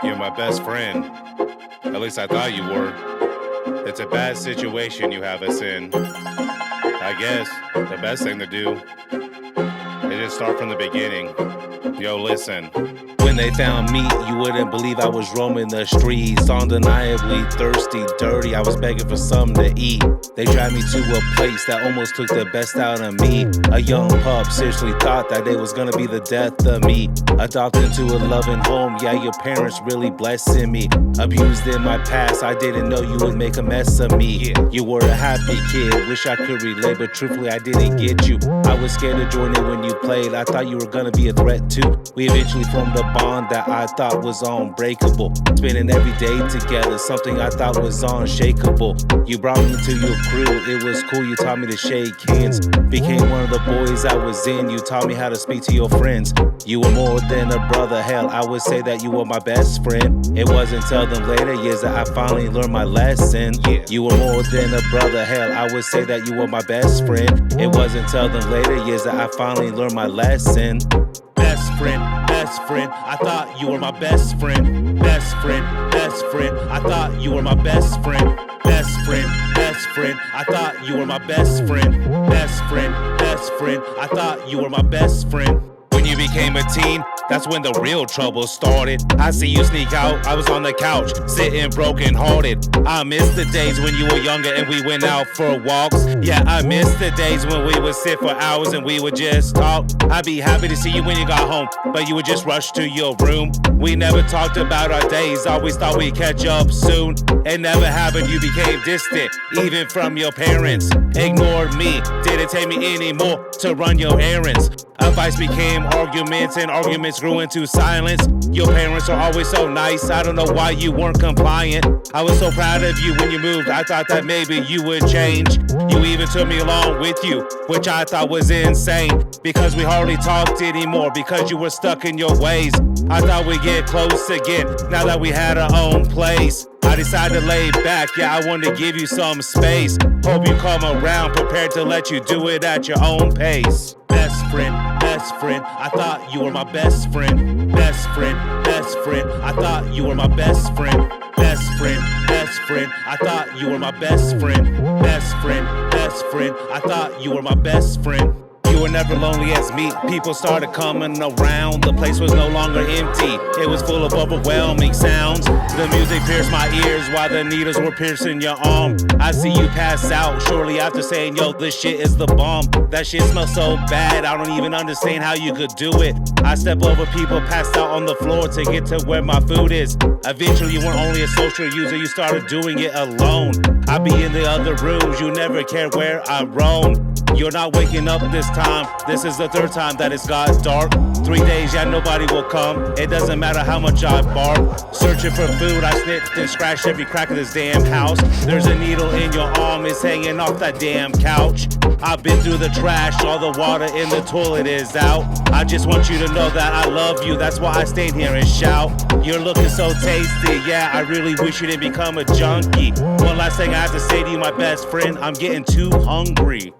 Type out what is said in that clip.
You're my best friend. At least I thought you were. It's a bad situation you have us in. I guess the best thing to do is just start from the beginning. Yo, listen. When they found me, you wouldn't believe I was roaming the streets. Undeniably thirsty, dirty, I was begging for something to eat. They dragged me to a place that almost took the best out of me. A young pup seriously thought that it was gonna be the death of me. Adopted into a loving home, yeah, your parents really blessing me. Abused in my past, I didn't know you would make a mess of me. You were a happy kid, wish I could relate, but truthfully I didn't get you. I was scared to join in when you played, I thought you were gonna be a threat too. We eventually formed a bond that I thought was unbreakable. Spending every day together, something I thought was unshakable. You brought me into your crew, it was cool, you taught me to shake hands. Became one of the boys I was in, you taught me how to speak to your friends. You were more than a brother, hell, I would say that you were my best friend. It wasn't until the later years that I finally learned my lesson. You were more than a brother, hell, I would say that you were my best friend. It wasn't until the later years that I finally learned my lesson. Best friend, I thought you were my best friend. Best friend, I thought you were my best friend. Best friend, I thought you were my best friend. Best friend, I thought you were my best friend. When you became a teen, that's when the real trouble started. I see you sneak out, I was on the couch, sitting broken hearted. I miss the days when you were younger and we went out for walks. Yeah, I miss the days when we would sit for hours and we would just talk. I'd be happy to see you when you got home, but you would just rush to your room. We never talked about our days, always thought we'd catch up soon. It never happened, you became distant, even from your parents. Ignored me, didn't take me anymore to run your errands. Advice became arguments and arguments grew into silence. Your parents are always so nice, I don't know why you weren't compliant. I was so proud of you when you moved, I thought that maybe you would change. You even took me along with you, which I thought was insane. Because we hardly talked anymore, because you were stuck in your ways. I thought we'd get close again, now that we had our own place. I decided to lay back, yeah, I wanted to give you some space. Hope you come around, prepared to let you do it at your own pace. Best friend, I thought you were my best friend. Best friend, I thought you were my best friend. Best friend, I thought you were my best friend. Best friend, I thought you were my best friend. You were never lonely as me. People started coming around. The place was no longer empty. It was full of overwhelming sounds. The music pierced my ears while the needles were piercing your arm. I see you pass out shortly after saying, yo, this shit is the bomb. That shit smells so bad, I don't even understand how you could do it. I step over people passed out on the floor to get to where my food is. Eventually, you weren't only a social user, you started doing it alone. I be in the other rooms, you never cared where I roam. You're not waking up this time. This is the third time that it's got dark. 3 days, yeah, nobody will come. It doesn't matter how much I bark. Searching for food, I sniffed and scratched every crack of this damn house. There's a needle in your arm, it's hanging off that damn couch. I've been through the trash, all the water in the toilet is out. I just want you to know that I love you, that's why I stayed here and shout. You're looking so tasty, yeah, I really wish you didn't become a junkie. One last thing I have to say to you, my best friend, I'm getting too hungry.